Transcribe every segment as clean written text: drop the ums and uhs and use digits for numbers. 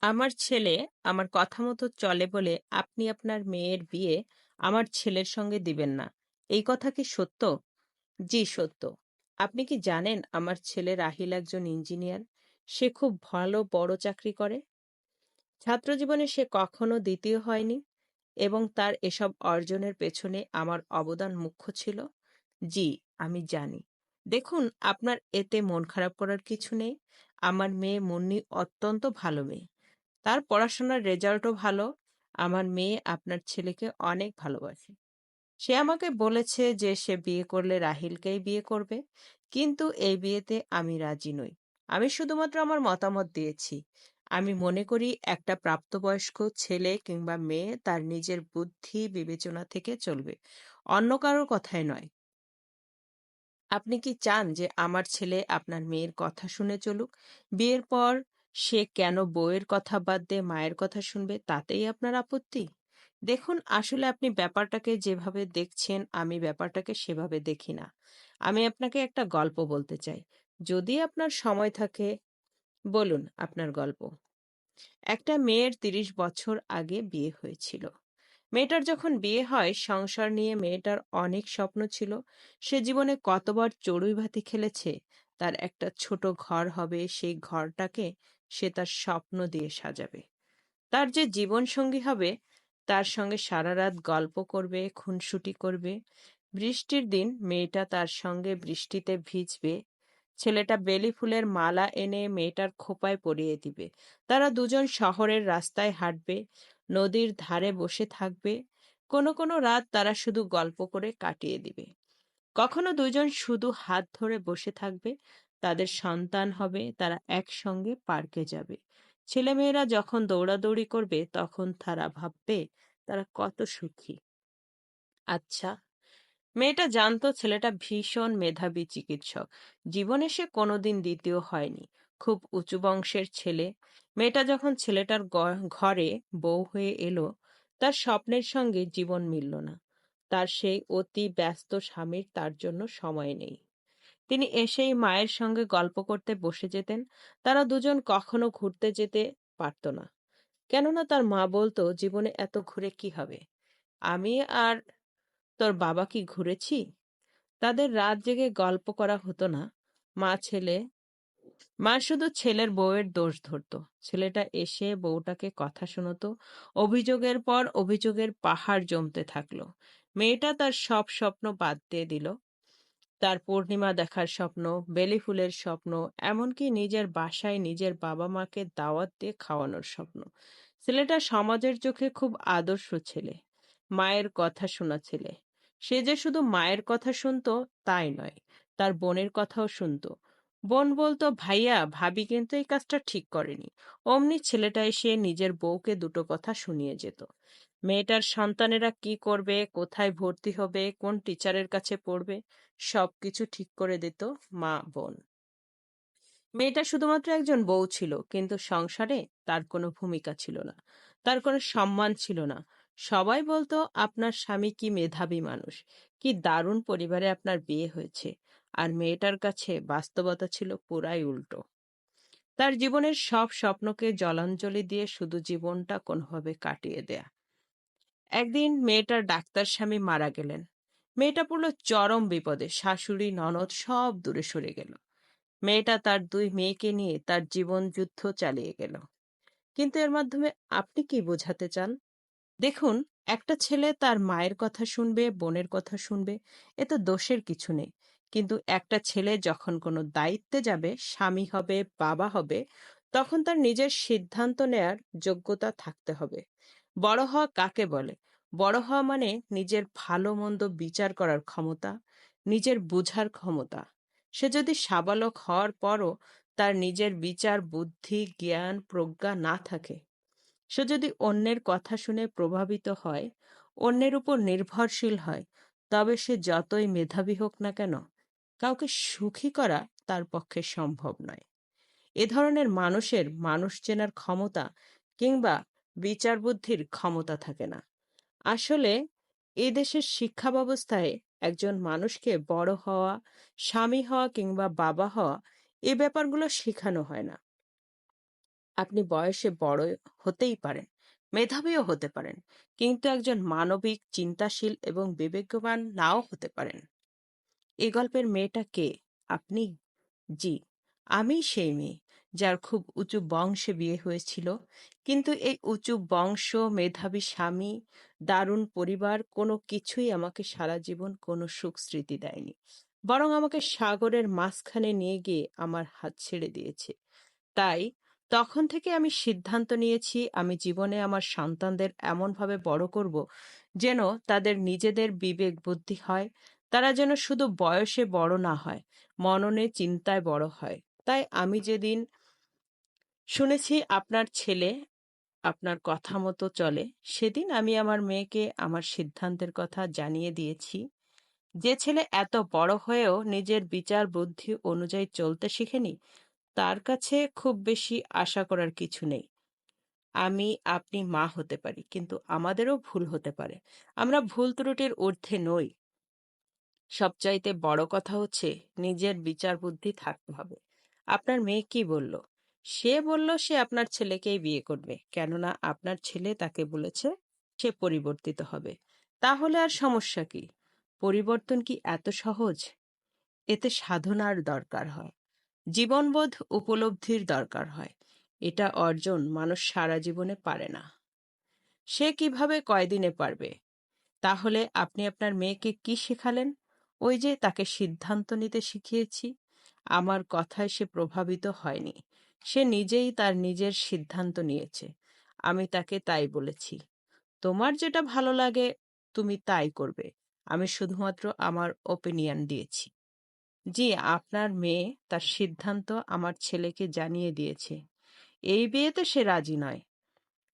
আমার ছেলে আমার কথা মতো চলে বলে আপনি আপনার মেয়ের বিয়ে আমার ছেলের সঙ্গে দিবেন না। এই কথা কি সত্য? জি, সত্য। আপনি কি জানেন আমার ছেলে রাহিল একজন ইঞ্জিনিয়ার? সে খুব ভালো বড় চাকরি করে। ছাত্রজীবনে সে কখনো দ্বিতীয় হয়নি এবং তার এসব অর্জনের পেছনে আমার অবদান মুখ্য ছিল। জি, আমি জানি। দেখুন, আপনার এতে মন খারাপ করার কিছু নেই। আমার মেয়ে মুন্নি অত্যন্ত ভালো মেয়ে। তার পড়াশোনার রেজাল্টও ভালো। আমার মেয়ে আপনার ছেলেকে অনেক ভালোবাসে। সে আমাকে বলেছে যে সে বিয়ে করলে রাহিলকেই বিয়ে করবে। কিন্তু এই বিয়েতে আমি রাজি নই। আমি শুধুমাত্র আমার মতামত দিয়েছি। আমি মনে করি একটা প্রাপ্তবয়স্ক ছেলে কিংবা মেয়ে তার নিজের বুদ্ধি বিবেচনা থেকে চলবে, অন্য কারোর কথায় নয়। আপনি কি চান যে আমার ছেলে আপনার মেয়ের কথা শুনে চলুক? বিয়ের পর সে কেন বউয়ের কথা বাদ দিয়ে মায়ের কথা শুনবে, তাতেই আপনার আপত্তি? দেখুন, আসলে আপনি ব্যাপারটাকে যেভাবে দেখছেন আমি ব্যাপারটাকে সেভাবে দেখি না। আমি আপনাকে একটা গল্প বলতে চাই, যদি আপনার সময় থাকে। বলুন আপনার গল্প। একটা মেয়ের ৩০ বছর আগে বিয়ে হয়েছিল। মেয়েটার যখন বিয়ে হয় সংসার নিয়ে মেয়েটার অনেক স্বপ্ন ছিল। সে জীবনে কতবার চড়ুই ভাতি খেলেছে। তার একটা ছোট ঘর হবে, সেই ঘরটাকে সে তার স্বপ্ন দিয়ে সাজাবে। তার যে জীবন সঙ্গী হবে তার সঙ্গে সারা রাত গল্প করবে, খুনসুটি করবে। বৃষ্টির দিন মেয়েটা তার সঙ্গে বৃষ্টিতে ভিজবে। ছেলেটা বেলি ফুলের মালা এনে মেয়েটার খোঁপায় পরিয়ে দিবে। তারা দুজন শহরের রাস্তায় হাঁটবে, নদীর ধারে বসে থাকবে। কোনো কোনো রাত তারা শুধু গল্প করে কাটিয়ে দিবে। কখনো দুজন শুধু হাত ধরে বসে থাকবে। তাদের সন্তান হবে, তারা একসঙ্গে পার্কে যাবে। ছেলেমেয়েরা যখন দৌড়াদৌড়ি করবে তখন তারা ভাববে তারা কত সুখী। আচ্ছা, মেয়েটা জানতো ছেলেটা ভীষণ মেধাবী চিকিৎসক। জীবনে সে কোনোদিন দ্বিতীয় হয়নি। খুব উঁচু বংশের ছেলে। মেয়েটা যখন ছেলেটার ঘরে বউ হয়ে এলো, তার স্বপ্নের সঙ্গে জীবন মিলল না। তার সেই অতি ব্যস্ত স্বামীর তার জন্য সময় নেই। তিনি এসেই মায়ের সঙ্গে গল্প করতে বসে যেতেন। তারা দুজন কখনো ঘুরতে যেতে পারত না, কেননা তার মা বলতো জীবনে এত ঘুরে কি হবে। আমি আর তোর বাবা কি ঘুরেছি? তাদের রাত জেগে গল্প করা হতো না। মা ছেলে মা শুধু ছেলের বউয়ের দোষ ধরতো। ছেলেটা এসে বউটাকে কথা শোনাতো। অভিযোগের পর অভিযোগের পাহাড় জমতে থাকলো। মেয়েটা তার সব স্বপ্ন বাদ দিয়ে দিল। তার পূর্ণিমা দেখার স্বপ্ন, বেলি ফুলের স্বপ্ন, এমনকি নিজের বাসায় নিজের বাবা মাকে দাওয়াত দিয়ে খাওয়ানোর স্বপ্ন। ছেলেটা সমাজের চোখে খুব আদর্শ ছেলে, মায়ের কথা শোনা ছেলে। সে যে শুধু মায়ের কথা শুনতো তাই নয়, তার বোনের কথাও শুনতো। বোন বলতো, ভাইয়া ভাবি কিন্তু এই কাজটা ঠিক করেনি। অমনি ছেলেটা এসে নিজের বউকে দুটো কথা শুনিয়ে যেত। মেয়েটার সন্তানেরা কি করবে, কোথায় ভর্তি হবে, কোন টিচারের কাছে পড়বে, সবকিছু ঠিক করে দিত মা বোন। মেয়েটা শুধুমাত্র একজন বউ ছিল, কিন্তু সংসারে তার কোনো ভূমিকা ছিল না, তার কোনো সম্মান ছিল না। সবাই বলতো, আপনার স্বামী কি মেধাবী মানুষ, কি দারুণ পরিবারে আপনার বিয়ে হয়েছে। আর মেয়েটার কাছে বাস্তবতা ছিল পুরাই উল্টো। তার জীবনের সব স্বপ্নকে জলাঞ্জলি দিয়ে শুধু জীবনটা কোনোভাবে কাটিয়ে দেয়া। একদিন মেয়েটার ডাক্তার স্বামী মারা গেলেন। মেয়েটা পড়ল চরম বিপদে। শাশুড়ি ননদ সব দূরে সরে গেল। মেয়েটা তার দুই মেয়েকে নিয়ে তার জীবন যুদ্ধ চালিয়ে গেল। কিন্তু এর মাধ্যমে আপনি কি বোঝাতে চান? দেখুন, একটা ছেলে তার মায়ের কথা শুনবে, বোনের কথা শুনবে, এতে দোষের কিছু নেই। কিন্তু একটা ছেলে যখন কোনো দায়িত্বে যাবে, স্বামী হবে, বাবা হবে, তখন তার নিজের সিদ্ধান্ত নেয়ার যোগ্যতা থাকতে হবে। বড় হওয়া কাকে বলে? বড় হওয়া মানে নিজের ভালো মন্দ বিচার করার ক্ষমতা, নিজের বুঝার ক্ষমতা। সে যদি সাবালক হওয়ার পরও তার নিজের বিচার বুদ্ধি জ্ঞান প্রজ্ঞা না থাকে, সে যদি অন্যের কথা শুনে প্রভাবিত হয়, অন্যের উপর নির্ভরশীল হয়, তবে সে যতই মেধাবী হোক না কেন, কাউকে সুখী করা তার পক্ষে সম্ভব নয়। এ ধরনের মানুষের মানুষ চেনার ক্ষমতা কিংবা বিচার বুদ্ধির ক্ষমতা থাকে না। আসলে এ দেশের শিক্ষা ব্যবস্থায় একজন মানুষকে বড় হওয়া, স্বামী হওয়া কিংবা বাবা হওয়া, এ ব্যাপারগুলো শেখানো হয় না। আপনি বয়সে বড় হতেই পারেন, মেধাবীও হতে পারেন, কিন্তু একজন মানবিক, চিন্তাশীল এবং বিবেকবান নাও হতে পারেন। এই গল্পের মেয়েটা কে? আপনি? জি, আমি সেই মেয়ে যার খুব উঁচু বংশে বিয়ে হয়েছিল। কিন্তু এই উঁচু বংশ, মেধাবী স্বামী, দারুণ পরিবার কোনো কিছুই আমাকে সারা জীবন কোনো সুখ স্মৃতি দেয়নি। বরং আমাকে সাগরের মাঝখানে নিয়ে গিয়ে আমার হাত ছেড়ে দিয়েছে। তাই তখন থেকে আমি সিদ্ধান্ত নিয়েছি আমি জীবনে আমার সন্তানদের এমনভাবে বড় করব যেন তাদের নিজেদের বিবেক বুদ্ধি হয়, তারা যেন শুধু বয়সে বড় না হয়, মননে চিন্তায় বড় হয়। তাই আমি যেদিন শুনেছি আপনার ছেলে আপনার কথা মতো চলে, সেদিন আমি আমার মেয়েকে আমার সিদ্ধান্তের কথা জানিয়ে দিয়েছি। যে ছেলে এত বড় হয়েও নিজের বিচার বুদ্ধি অনুযায়ী চলতে শিখেনি, তার কাছে খুব বেশি আশা করার কিছু নেই। আমি, আপনি মা হতে পারি, কিন্তু আমাদেরও ভুল হতে পারে। আমরা ভুল ত্রুটির ঊর্ধ্বে নই। সবচাইতে বড় কথা হচ্ছে নিজের বিচার বুদ্ধি থাকতে হবে। আপনার মেয়ে কি বলল? সে বলল সে আপনার ছেলেকেই বিয়ে করবে, কেননা আপনার ছেলে তাকে বলেছে সে পরিবর্তিত হবে। তাহলে আর সমস্যা কি? পরিবর্তন কি এত সহজ? এতে সাধনার দরকার হয়, জীবনবোধ উপলব্ধির দরকার হয়। এটা অর্জন মানুষ সারা জীবনে পারে না। সে কিভাবে কয়দিনে পারবে? তাহলে আপনি আপনার মেয়েকে কি শেখালেন? ওই যে তাকে সিদ্ধান্ত নিতে শিখিয়েছি। আমার কথায় সে প্রভাবিত হয়নি। সে নিজেই তার নিজের সিদ্ধান্ত নিয়েছে। আমি তাকে তাই বলেছি, তোমার যেটা ভালো লাগে তুমি তাই করবে। আমি শুধুমাত্র আমার ওপিনিয়ন দিয়েছি। জি, আপনার মেয়ে তার সিদ্ধান্ত আমার ছেলেকে জানিয়ে দিয়েছে। এই বিয়েতে সে রাজি নয়।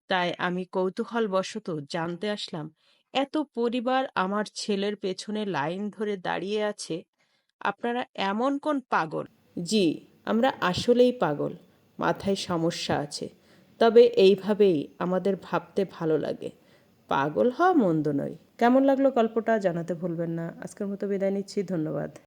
তাই আমি কৌতূহলবশত জানতে আসলাম, এত পরিবার আমার ছেলের পেছনে লাইন ধরে দাঁড়িয়ে আছে। আপনারা এমন কোন পাগল? জি, আমরা আসলেই পাগল। মাথায় সমস্যা আছে। তবে এইভাবেই আমাদের ভাবতে ভালো লাগে। পাগল হওয়া মন্দ নয়। কেমন লাগলো গল্পটা জানাতে ভুলবেন না। আজকের মতো বিদায় নিচ্ছি। ধন্যবাদ।